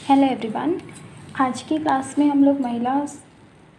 Hello everyone. आज की class में हम लोग महिला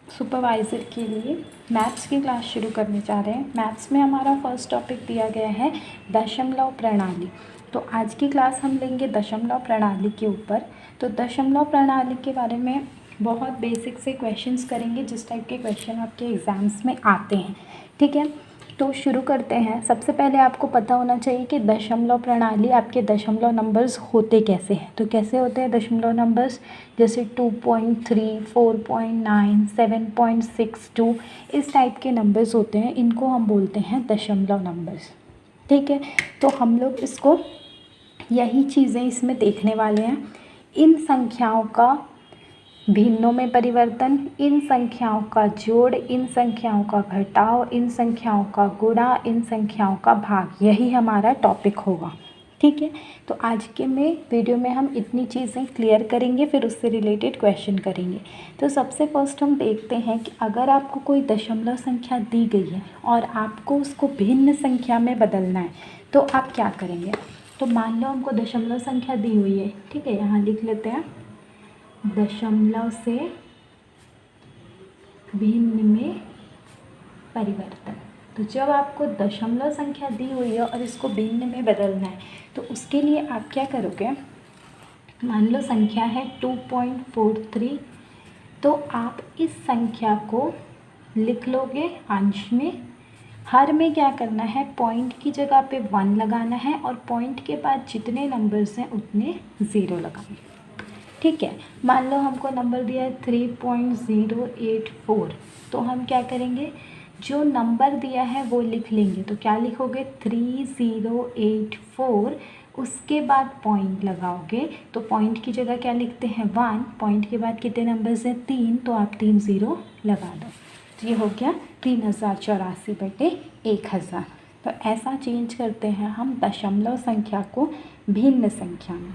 सुपरवाइज़र के लिए मैथ्स की क्लास शुरू करने जा रहे हैं। मैथ्स में हमारा फर्स्ट टॉपिक दिया गया है दशमलव प्रणाली। तो आज की क्लास हम लेंगे दशमलव प्रणाली के ऊपर। तो दशमलव प्रणाली के बारे में बहुत बेसिक से क्वेश्चंस करेंगे, जिस टाइप के क्वेश्चन आपके एग्ज़ाम्स में आते हैं। ठीक है, तो शुरू करते हैं। सबसे पहले आपको पता होना चाहिए कि दशमलव प्रणाली, आपके दशमलव नंबर्स होते कैसे हैं। तो कैसे होते हैं दशमलव नंबर्स, जैसे 2.3, 4.9, 7.62 इस टाइप के नंबर्स होते हैं। इनको हम बोलते हैं दशमलव नंबर्स। ठीक है, तो हम लोग इसको यही चीज़ें इसमें देखने वाले हैं। इन संख्याओं का भिन्नों में परिवर्तन, इन संख्याओं का जोड़, इन संख्याओं का घटाव, इन संख्याओं का गुणा, इन संख्याओं का भाग, यही हमारा टॉपिक होगा। ठीक है, तो आज के वीडियो में हम इतनी चीज़ें क्लियर करेंगे, फिर उससे रिलेटेड क्वेश्चन करेंगे। तो सबसे फर्स्ट हम देखते हैं कि अगर आपको कोई दशमलव संख्या दी गई है और आपको उसको भिन्न संख्या में बदलना है तो आप क्या करेंगे। तो मान लो हमको दशमलव संख्या दी हुई है, ठीक है, यहाँ लिख लेते हैं दशमलव से भिन्न में परिवर्तन। तो जब आपको दशमलव संख्या दी हुई है और इसको भिन्न में बदलना है तो उसके लिए आप क्या करोगे। मान लो संख्या है 2.43, तो आप इस संख्या को लिख लोगे अंश में। हर में क्या करना है, पॉइंट की जगह पे 1 लगाना है और पॉइंट के बाद जितने नंबर्स हैं उतने 0 लगाने। ठीक है, मान लो हमको नंबर दिया है 3.084, तो हम क्या करेंगे, जो नंबर दिया है वो लिख लेंगे। तो क्या लिखोगे 3084, उसके बाद पॉइंट लगाओगे। तो पॉइंट की जगह क्या लिखते हैं 1, पॉइंट के बाद कितने नंबर्स हैं 3, तो आप 3 0 लगा दो। तो ये हो गया 3084/1000। तो ऐसा चेंज करते हैं हम दशमलव संख्या को भिन्न संख्या में।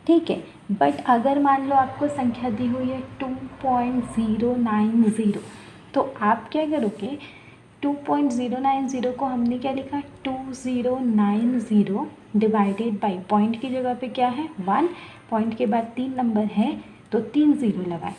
ठीक है, बट अगर मान लो आपको संख्या दी हुई है 2.090, तो आप क्या करोगे, 2.090 को हमने क्या लिखा, 2090 डिवाइडेड बाई, पॉइंट की जगह पे क्या है 1, पॉइंट के बाद 3 नंबर है तो 3 0 लगाए।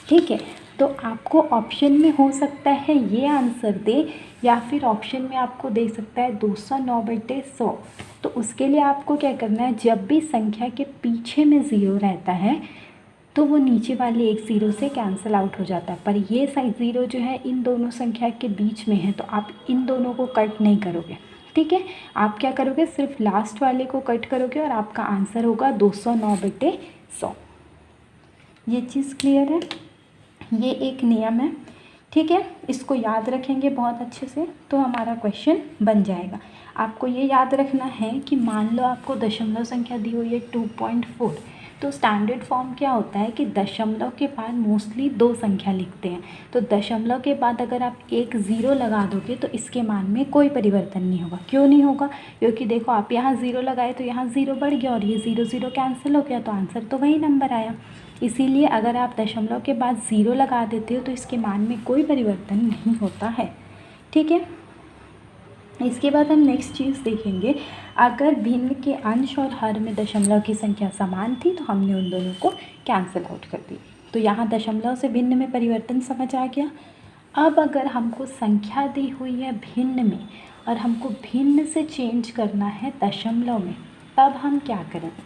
ठीक है, तो आपको ऑप्शन में हो सकता है ये आंसर दे, या फिर ऑप्शन में आपको दे सकता है 209/100। तो उसके लिए आपको क्या करना है, जब भी संख्या के पीछे में 0 रहता है तो वो नीचे वाले एक 0 से कैंसिल आउट हो जाता है। पर ये 0 जो है इन दोनों संख्या के बीच में है, तो आप इन दोनों को कट नहीं करोगे। ठीक है, आप क्या करोगे, सिर्फ लास्ट वाले को कट करोगे और आपका आंसर होगा 209/100। ये चीज़ क्लियर है, ये एक नियम है। ठीक है, इसको याद रखेंगे बहुत अच्छे से तो हमारा क्वेश्चन बन जाएगा। आपको ये याद रखना है कि मान लो आपको दशमलव संख्या दी हुई है 2.4, तो स्टैंडर्ड फॉर्म क्या होता है कि दशमलव के बाद मोस्टली 2 संख्या लिखते हैं। तो दशमलव के बाद अगर आप एक 0 लगा दोगे तो इसके मान में कोई परिवर्तन नहीं होगा। क्यों नहीं होगा, क्योंकि देखो आप यहाँ 0 लगाए तो यहाँ 0 बढ़ गया और ये 0 0 कैंसिल हो गया, तो आंसर तो वही नंबर आया। इसीलिए अगर आप दशमलव के बाद 0 लगा देते हो तो इसके मान में कोई परिवर्तन नहीं होता है। ठीक है, इसके बाद हम नेक्स्ट चीज़ देखेंगे, अगर भिन्न के अंश और हर में दशमलव की संख्या समान थी तो हमने उन दोनों को कैंसिल आउट कर दी। तो यहाँ दशमलव से भिन्न में परिवर्तन समझ आ गया। अब अगर हमको संख्या दी हुई है भिन्न में और हमको भिन्न से चेंज करना है दशमलव में, तब हम क्या करेंगे।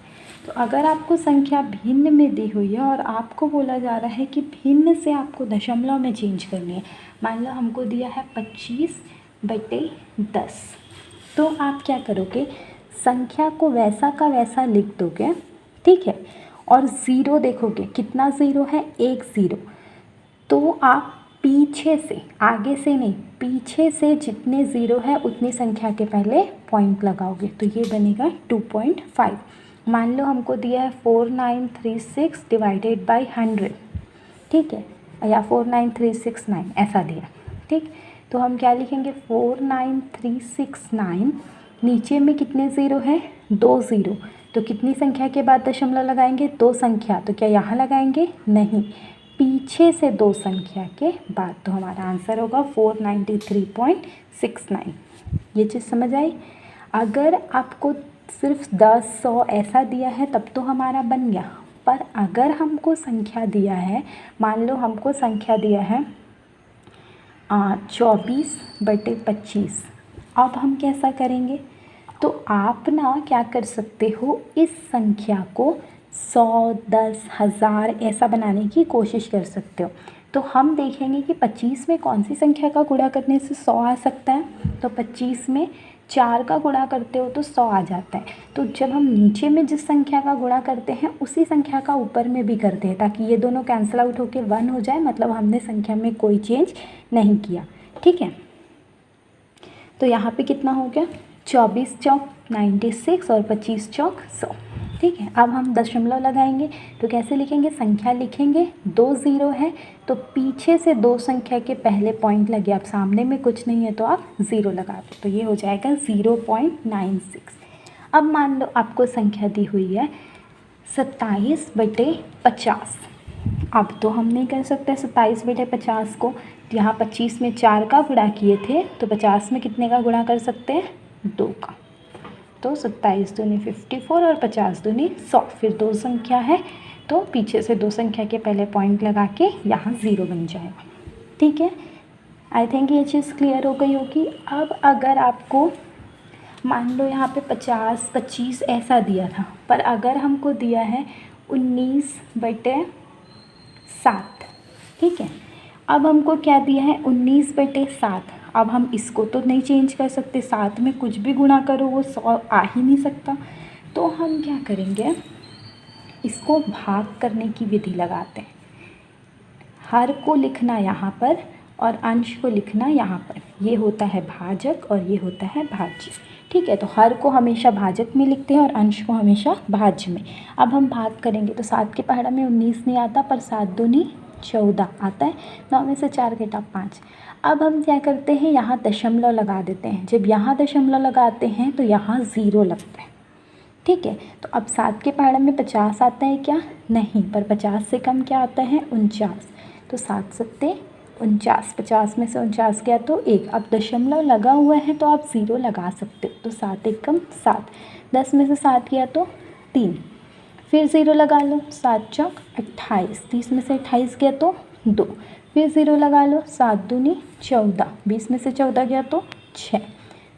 तो अगर आपको संख्या भिन्न में दी हुई है और आपको बोला जा रहा है कि भिन्न से आपको दशमलव में चेंज करनी है, मान लो हमको दिया है 25/10, तो आप क्या करोगे, संख्या को वैसा का वैसा लिख दोगे। ठीक है, और 0 देखोगे, कितना 0 है, एक 0, तो आप पीछे से, आगे से नहीं, पीछे से जितने 0 है उतनी संख्या के पहले पॉइंट लगाओगे। तो ये बनेगा 2.5। मान लो हमको दिया है 4936 डिवाइडेड बाई 100, ठीक है, या 49369 ऐसा दिया। ठीक, तो हम क्या लिखेंगे 49369, नीचे में कितने 0 है, 2 0, तो कितनी संख्या के बाद दशमलव लगाएंगे, 2 संख्या, तो क्या यहाँ लगाएंगे, नहीं, पीछे से 2 संख्या के बाद। तो हमारा आंसर होगा 493.69। ये चीज़ समझ आई। अगर आपको सिर्फ 10 100 ऐसा दिया है तब तो हमारा बन गया, पर अगर हमको संख्या दिया है, मान लो हमको संख्या दिया है 24/25, अब हम कैसा करेंगे? तो आप ना क्या कर सकते हो, इस संख्या को 100, 10, 1000 ऐसा बनाने की कोशिश कर सकते हो। तो हम देखेंगे कि 25 में कौन सी संख्या का गुणा करने से 100 आ सकता है। तो 25 में 4 का गुणा करते हो तो 100 आ जाता है। तो जब हम नीचे में जिस संख्या का गुणा करते हैं उसी संख्या का ऊपर में भी करते हैं, ताकि ये दोनों कैंसिल आउट होकर 1 हो जाए, मतलब हमने संख्या में कोई चेंज नहीं किया। ठीक है, तो यहाँ पे कितना हो गया? 24 चौक 96 और 25 चौक 100। ठीक है, अब हम दशमलव लगाएंगे तो कैसे लिखेंगे? संख्या लिखेंगे, 2 0 है तो पीछे से 2 संख्या के पहले पॉइंट लगे, अब सामने में कुछ नहीं है तो आप 0 लगा दो, तो ये हो जाएगा 0.96। अब मान लो आपको संख्या दी हुई है 27/50। अब तो हम नहीं कर सकते 27/50 को, यहाँ 25 में 4 का गुणा किए थे तो 50 में कितने का गुणा कर सकते हैं? 2 का। तो 27 दूनी 54 और 50 दूनी 100। फिर 2 संख्या है तो पीछे से 2 संख्या के पहले पॉइंट लगा के यहाँ 0 बन जाएगा। ठीक है, आई थिंक ये चीज़ क्लियर हो गई होगी। अब अगर आपको मान लो यहाँ पे 50, 25 ऐसा दिया था, पर अगर हमको दिया है 19/7। ठीक है, अब हमको क्या दिया है? 19/7। अब हम इसको तो नहीं चेंज कर सकते, 7 में कुछ भी गुणा करो वो 100 आ ही नहीं सकता। तो हम क्या करेंगे? इसको भाग करने की विधि लगाते हैं। हर को लिखना यहाँ पर और अंश को लिखना यहाँ पर, ये होता है भाजक और ये होता है भाज्य। ठीक है, तो हर को हमेशा भाजक में लिखते हैं और अंश को हमेशा भाज्य में। अब हम भाग करेंगे तो 7 के पहाड़ा में 19 नहीं आता, पर 7 दूनी 14 आता है, 9 में से 4 घटा 5। अब हम क्या करते हैं? यहाँ दशमलव लगा देते हैं। जब यहाँ दशमलव लगाते हैं तो यहाँ 0 लगता है। ठीक है, तो अब 7 के पहाड़े में 50 आता है क्या? नहीं, पर 50 से कम क्या आता है? 49। तो 7 सत्ते 49, 50 में से 49 गया तो 1। अब दशमलव लगा हुआ है तो आप 0 लगा सकते हो, तो 7 एकम 7। 10 में से 7 गया तो 3, फिर 0 लगा लो, 7 चौक 28। 30 में से 28 गया तो 2, फिर 0 लगा लो, 7 दूनी 14। 20 में से 14 गया तो 6,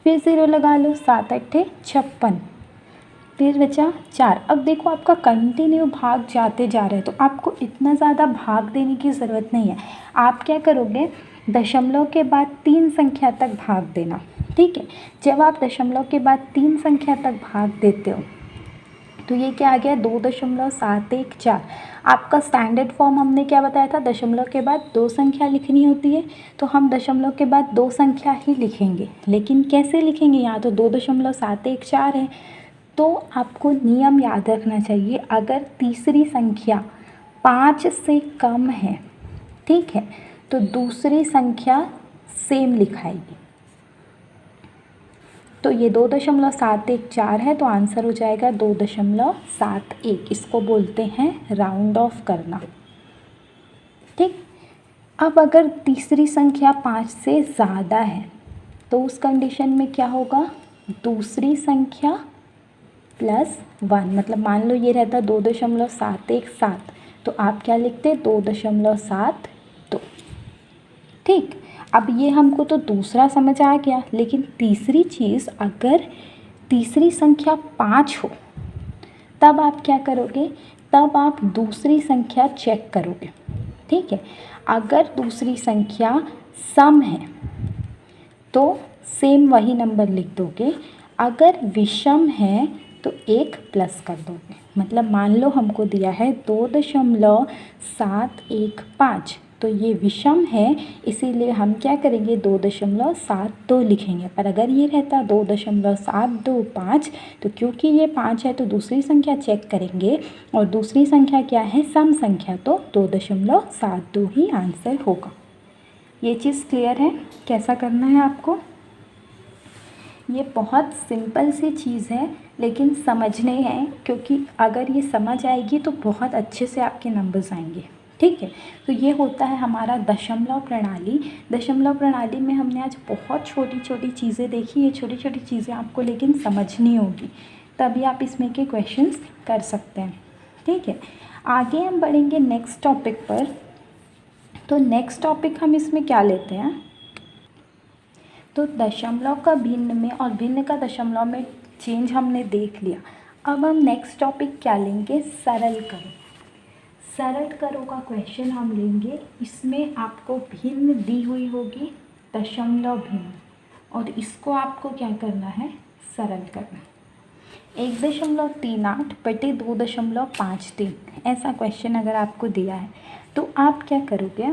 फिर 0 लगा लो, 7 अट्ठे 56, फिर बचा 4। अब देखो आपका कंटिन्यू भाग जाते जा रहे हैं, तो आपको इतना ज़्यादा भाग देने की ज़रूरत नहीं है। आप क्या करोगे? दशमलव के बाद 3 संख्या तक भाग देना। ठीक है, जब आप दशमलव के बाद 3 संख्या तक भाग देते हो तो ये क्या आ गया? 2.714। आपका स्टैंडर्ड फॉर्म हमने क्या बताया था? दशमलव के बाद 2 संख्या लिखनी होती है, तो हम दशमलव के बाद 2 संख्या ही लिखेंगे। लेकिन कैसे लिखेंगे? यहाँ तो 2.714 है। तो आपको नियम याद रखना चाहिए, अगर तीसरी संख्या 5 से कम है, ठीक है, तो दूसरी संख्या सेम लिखाएगी। तो ये 2.714 है, तो आंसर हो जाएगा 2.71। इसको बोलते हैं राउंड ऑफ करना। ठीक, अब अगर तीसरी संख्या 5 से ज़्यादा है तो उस कंडीशन में क्या होगा? दूसरी संख्या +1, मतलब मान लो ये रहता 2.717, तो आप क्या लिखते? 2.72। ठीक, अब ये हमको तो दूसरा समझ आ गया, लेकिन तीसरी चीज़, अगर तीसरी संख्या 5 हो तब आप क्या करोगे? तब आप दूसरी संख्या चेक करोगे। ठीक है, अगर दूसरी संख्या सम है तो सेम वही नंबर लिख दोगे, अगर विषम है तो 1 प्लस कर दोगे। मतलब मान लो हमको दिया है 2.715, तो ये विषम है, इसीलिए हम क्या करेंगे? 2.72 लिखेंगे। पर अगर ये रहता 2.725, तो क्योंकि ये 5 है तो दूसरी संख्या चेक करेंगे, और दूसरी संख्या क्या है? सम संख्या, तो 2.72 ही आंसर होगा। ये चीज़ क्लियर है? कैसा करना है आपको? ये बहुत सिंपल सी चीज़ है, लेकिन समझने हैं, क्योंकि अगर ये समझ आएगी तो बहुत अच्छे से आपके नंबर्स आएंगे। ठीक है, तो ये होता है हमारा दशमलव प्रणाली। दशमलव प्रणाली में हमने आज बहुत छोटी छोटी चीज़ें देखी। ये छोटी छोटी चीज़ें आपको लेकिन समझनी होगी, तभी आप इसमें के क्वेश्चंस कर सकते हैं। ठीक है, आगे हम बढ़ेंगे नेक्स्ट टॉपिक पर। तो नेक्स्ट टॉपिक हम इसमें क्या लेते हैं, तो दशमलव का भिन्न में और भिन्न का दशमलव में चेंज हमने देख लिया। अब हम नेक्स्ट टॉपिक क्या लेंगे, सरल करो। सरल करो का क्वेश्चन हम लेंगे। इसमें आपको भिन्न दी हुई होगी, दशमलव भिन्न, और इसको आपको क्या करना है, सरल करना। 1.38 बटे 2.53 ऐसा क्वेश्चन अगर आपको दिया है तो आप क्या करोगे,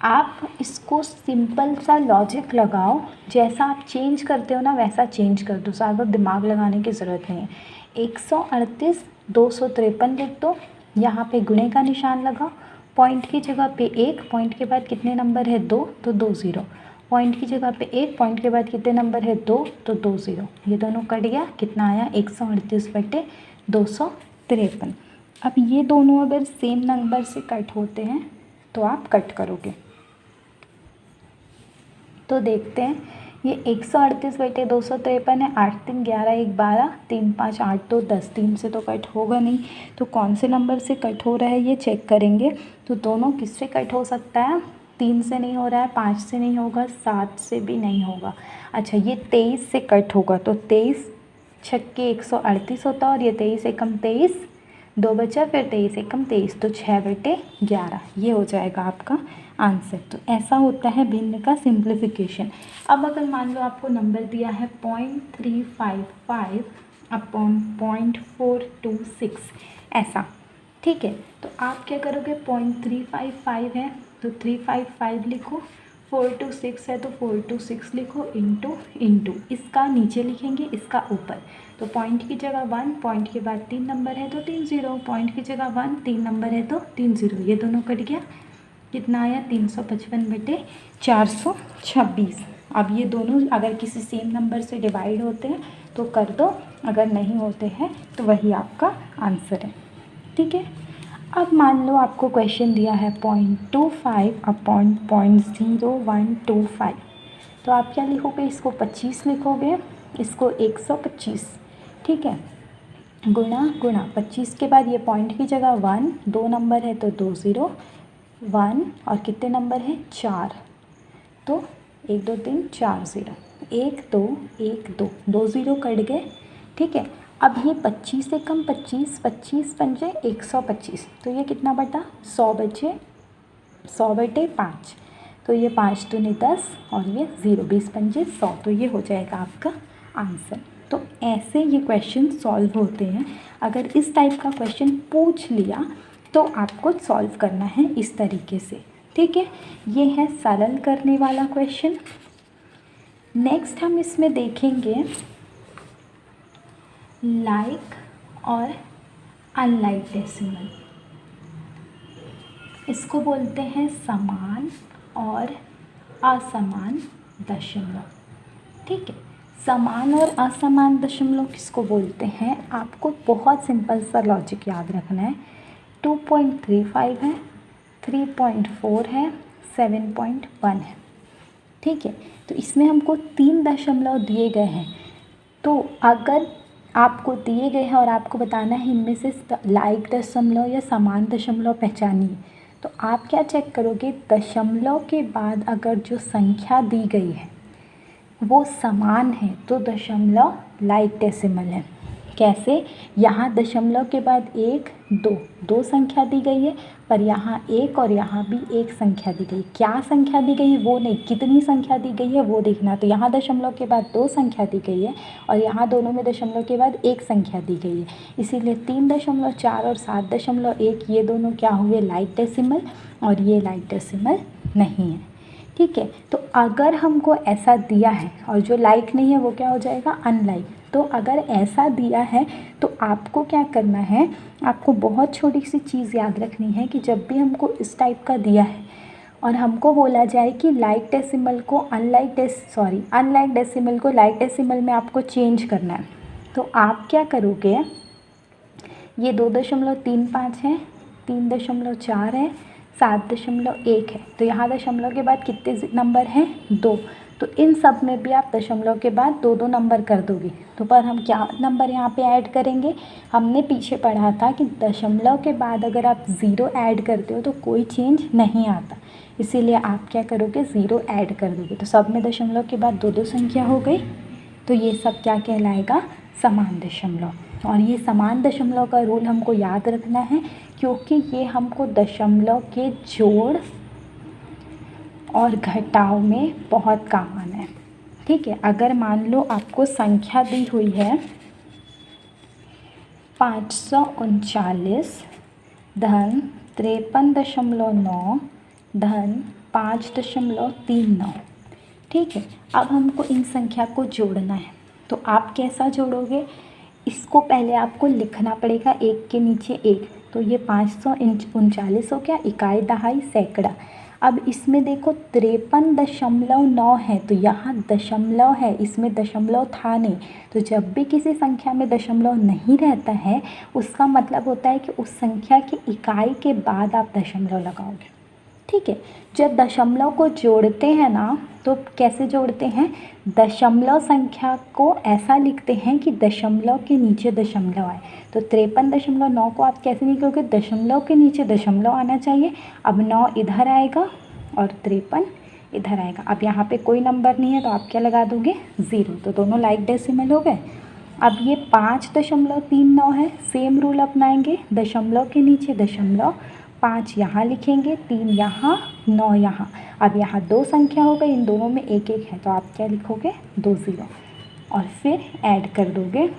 आप इसको सिंपल सा लॉजिक लगाओ, जैसा आप चेंज करते हो ना वैसा चेंज कर दो, ज़्यादा दिमाग लगाने की ज़रूरत नहीं है। 138 253 लिख दो, यहाँ पे गुणे का निशान लगाओ, पॉइंट की जगह पे 1, पॉइंट के बाद कितने नंबर है 2, तो 2 0, पॉइंट की जगह पे 1, पॉइंट के बाद कितने नंबर है 2, तो 2 0, ये दोनों कट गया, कितना आया 138 बटे 253। अब ये दोनों अगर सेम नंबर से कट होते हैं तो आप कट करोगे। तो देखते हैं, ये 138 बटे 253 है, 8 3 11 1 12, 3 5 8 2 10, 3 से तो कट होगा नहीं, तो कौन से नंबर से कट हो रहा है ये चेक करेंगे। तो दोनों किससे कट हो सकता है, 3 से नहीं हो रहा है, 5 से नहीं होगा, 7 से भी नहीं होगा। अच्छा, ये 23 से कट होगा, तो 23 छक्के 138 होता है, और ये 23 एकम 23, 2 बचा, फिर 23 एकम 23, तो 6 बटे 11 ये हो जाएगा आपका आंसर। तो ऐसा होता है भिन्न का सिंप्लीफिकेशन। अब अगर मान लो आपको नंबर दिया है 0.355 अपॉन 0.426 ऐसा, ठीक है, तो आप क्या करोगे, 0.355 है तो 355 लिखो, 426 है तो 426 लिखो, इंटू इसका नीचे लिखेंगे, इसका ऊपर। तो पॉइंट की जगह 1, पॉइंट के बाद 3 नंबर है तो 3 0, पॉइंट की जगह 1, 3 नंबर है तो 3 0, ये दोनों कट गया, कितना आया 355 बटे 426। अब ये दोनों अगर किसी सेम नंबर से डिवाइड होते हैं तो कर दो, अगर नहीं होते हैं तो वही आपका आंसर है, ठीक है। अब मान लो आपको क्वेश्चन दिया है 0.25 अपॉन 0.0125, तो आप क्या लिखोगे, इसको 25 लिखोगे, इसको 125, ठीक है, गुणा 25 के बाद ये पॉइंट की जगह 1, 2 नंबर है तो 2 0, 1 और कितने नंबर है 4, तो 1 2 3 4 0, 1 2 1 2, 2 0 कट गए, ठीक है। अब ये 25 से कम 25, 25 पंजे 125, तो ये कितना बटा 100 बचे 100 बटे 5, तो ये 5 दूनी 10 और ये 0, 20 पंजे 100, तो ये हो जाएगा आपका आंसर। तो ऐसे ये क्वेश्चन सॉल्व होते हैं। अगर इस टाइप का क्वेश्चन पूछ लिया तो आपको सॉल्व करना है इस तरीके से, ठीक है। ये है सरल करने वाला क्वेश्चन। नेक्स्ट हम इसमें देखेंगे लाइक और अनलाइक डेसिमल। इसको बोलते हैं समान और असमान दशमलव, ठीक है। समान और असमान दशमलव किसको बोलते हैं, आपको बहुत सिंपल सा लॉजिक याद रखना है। 2.35 है, 3.4 है, 7.1 है, ठीक है। तो इसमें हमको 3 दशमलव दिए गए हैं, तो अगर आपको दिए गए हैं और आपको बताना है इनमें से लाइक दशमलव या समान दशमलव पहचानिए, तो आप क्या चेक करोगे, दशमलव के बाद अगर जो संख्या दी गई है वो समान है तो दशमलव लाइक डेसिमल है। कैसे, यहाँ दशमलव के बाद 1 2 2 संख्या दी गई है, पर यहाँ 1 और यहाँ भी 1 संख्या दी गई। क्या संख्या दी गई है वो नहीं, कितनी संख्या दी गई है वो देखना। तो यहाँ दशमलव के बाद 2 संख्या दी गई है और यहाँ दोनों में दशमलव के बाद 1 संख्या दी गई है, इसीलिए 3.4 और 7.1 ये दोनों क्या हुए, लाइक डेसिमल, और ये लाइक डेसिमल नहीं है, ठीक है। तो अगर हमको ऐसा दिया है और जो लाइक नहीं है वो क्या हो जाएगा, अनलाइक। तो अगर ऐसा दिया है तो आपको क्या करना है, आपको बहुत छोटी सी चीज़ याद रखनी है कि जब भी हमको इस टाइप का दिया है और हमको बोला जाए कि लाइक डेसिमल को अनलाइक डेसिमल को लाइक डेसिमल में आपको चेंज करना है, तो आप क्या करोगे, ये 2.35 है, 3.4 है, 7.1 है, तो यहाँ दशमलव के बाद कितने नंबर हैं, 2, तो इन सब में भी आप दशमलव के बाद 2 2 नंबर कर दोगे, तो पर हम क्या नंबर यहाँ पे ऐड करेंगे, हमने पीछे पढ़ा था कि दशमलव के बाद अगर आप ज़ीरो ऐड करते हो तो कोई चेंज नहीं आता, इसीलिए आप क्या करोगे, ज़ीरो ऐड कर दोगे। तो सब में दशमलव के बाद दो दो संख्या हो गई, तो ये सब क्या कहलाएगा, समान दशमलव। और ये समान दशमलव का रूल हमको याद रखना है, क्योंकि ये हमको दशमलव के जोड़ और घटाव में बहुत काम आना है। ठीक है, अगर मान लो आपको संख्या दी हुई है 539 धन 53.9 धन 5.39। ठीक है, अब हमको इन संख्या को जोड़ना है, तो आप कैसा जोड़ोगे, इसको पहले आपको लिखना पड़ेगा एक के नीचे एक। तो ये 539 हो गया, इकाई दहाई सैकड़ा। अब इसमें देखो 53.9 है, तो यहाँ दशमलव है, इसमें दशमलव था नहीं। तो जब भी किसी संख्या में दशमलव नहीं रहता है, उसका मतलब होता है कि उस संख्या की इकाई के बाद आप दशमलव लगाओगे। ठीक है, जब दशमलव को जोड़ते हैं ना, तो कैसे जोड़ते हैं, दशमलव संख्या को ऐसा लिखते हैं कि दशमलव के नीचे दशमलव आए। तो 53.9 को आप कैसे लिखोगे, दशमलव के नीचे दशमलव आना चाहिए। अब 9 इधर आएगा और 53 इधर आएगा। अब यहाँ पे कोई नंबर नहीं है, तो आप क्या लगा दोगे, ज़ीरो। तो दोनों लाइक डेसिमल हो गए। अब ये 5.39 है, सेम रूल अपनाएंगे, दशमलव के नीचे दशमलव, 5 यहाँ लिखेंगे, 3 यहाँ, 9 यहाँ। अब यहाँ दो संख्या हो गई, इन दोनों में एक एक है, तो आप क्या लिखोगे, 2 ज़ीरो, और फिर ऐड कर दोगे,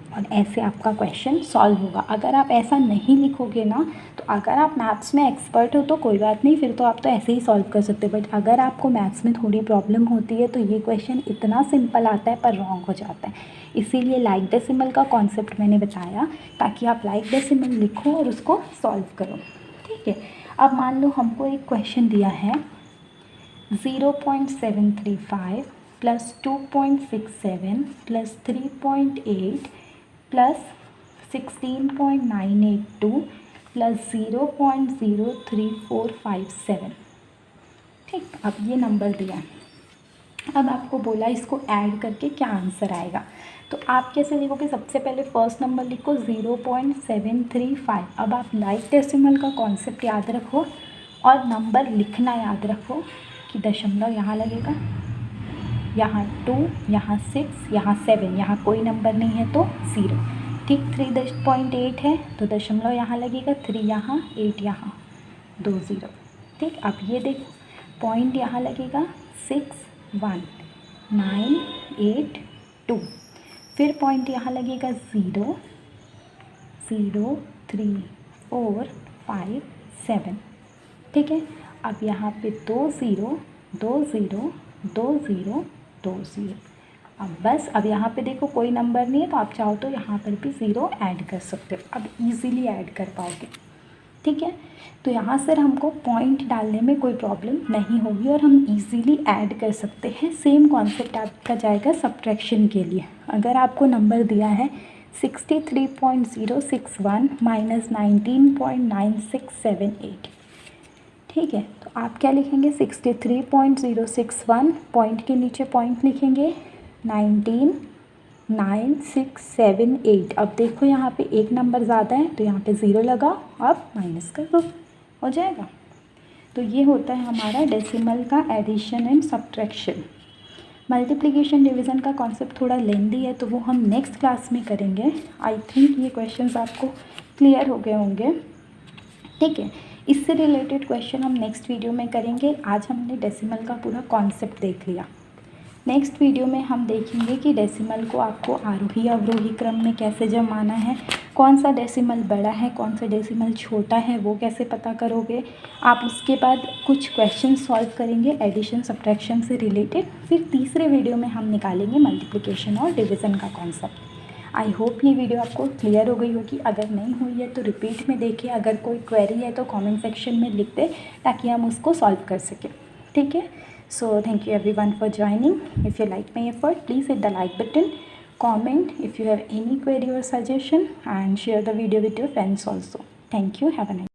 और ऐसे आपका क्वेश्चन सॉल्व होगा। अगर आप ऐसा नहीं लिखोगे ना, तो अगर आप मैथ्स में एक्सपर्ट हो तो कोई बात नहीं, फिर तो आप तो ऐसे ही सॉल्व कर सकते हो। बट अगर आपको मैथ्स में थोड़ी प्रॉब्लम होती है, तो ये क्वेश्चन इतना सिंपल आता है पर रॉन्ग हो जाता है। इसीलिए लाइक डेसिमल का कॉन्सेप्ट मैंने बताया, ताकि आप लाइक डेसिमल लिखो और उसको सॉल्व करो। ठीक है, अब मान लो हमको एक क्वेश्चन दिया है 0.735 प्लस 2.67 प्लस 3.8 प्लस 16.982 प्लस 0.03457। ठीक, अब ये नंबर दिया है। अब आपको बोला इसको ऐड करके क्या आंसर आएगा, तो आप कैसे लिखोगे, सबसे पहले फर्स्ट नंबर लिखो 0.735। अब आप लाइक डेसिमल का कॉन्सेप्ट याद रखो और नंबर लिखना याद रखो कि दशमलव यहाँ लगेगा, यहाँ 2, यहाँ 6, यहाँ 7, यहाँ कोई नंबर नहीं है तो 0। ठीक, 3.8 है तो दशमलव यहाँ लगेगा, 3 यहाँ, 8 यहाँ, 2 0। ठीक, अब ये देखो पॉइंट यहाँ लगेगा 6 1 9 8 2, फिर पॉइंट यहाँ लगेगा 0 0 3 4 5 7। ठीक है, अब यहाँ पे 2 0 2 0 2 0 2 0। अब बस, अब यहाँ पे देखो कोई नंबर नहीं है, तो आप चाहो तो यहाँ पर भी 0 ऐड कर सकते हो, अब इजीली ऐड कर पाओगे। ठीक है, तो यहाँ से हमको पॉइंट डालने में कोई प्रॉब्लम नहीं होगी और हम इजीली ऐड कर सकते हैं। सेम कॉन्सेप्ट आपका जाएगा सब्ट्रैक्शन के लिए। अगर आपको नंबर दिया है 63.061 माइनस 19.9678, ठीक है, तो आप क्या लिखेंगे, 63.061, पॉइंट के नीचे पॉइंट लिखेंगे, 19.9678। अब देखो यहाँ पे एक नंबर ज़्यादा है, तो यहाँ पे 0 लगाओ, अब माइनस कर दो, हो जाएगा। तो ये होता है हमारा डेसिमल का addition and subtraction. Multiplication division का कॉन्सेप्ट थोड़ा लेंदी है, तो वो हम नेक्स्ट क्लास में करेंगे। आई थिंक ये क्वेश्चंस आपको क्लियर हो गए होंगे। ठीक है, इससे रिलेटेड क्वेश्चन हम नेक्स्ट वीडियो में करेंगे। आज हमने डेसिमल का पूरा कॉन्सेप्ट देख लिया। नेक्स्ट वीडियो में हम देखेंगे कि डेसिमल को आपको आरोही अवरोही क्रम में कैसे जमाना है, कौन सा डेसिमल बड़ा है, कौन सा डेसिमल छोटा है, वो कैसे पता करोगे आप। उसके बाद कुछ क्वेश्चन सॉल्व करेंगे एडिशन सब्ट्रैक्शन से रिलेटेड। फिर तीसरे वीडियो में हम निकालेंगे मल्टीप्लिकेशन और डिवीज़न का कॉन्सेप्ट। आई होप ये वीडियो आपको क्लियर हो गई होगी। अगर नहीं हुई है तो रिपीट में देखिए, अगर कोई क्वेरी है तो कमेंट सेक्शन में लिख दे, ताकि हम उसको सॉल्व कर सकें। ठीक है, so thank you everyone for joining. If you like my effort, please hit the like button, comment if you have any query or suggestion, and share the video with your friends also. Thank you, have a nice day.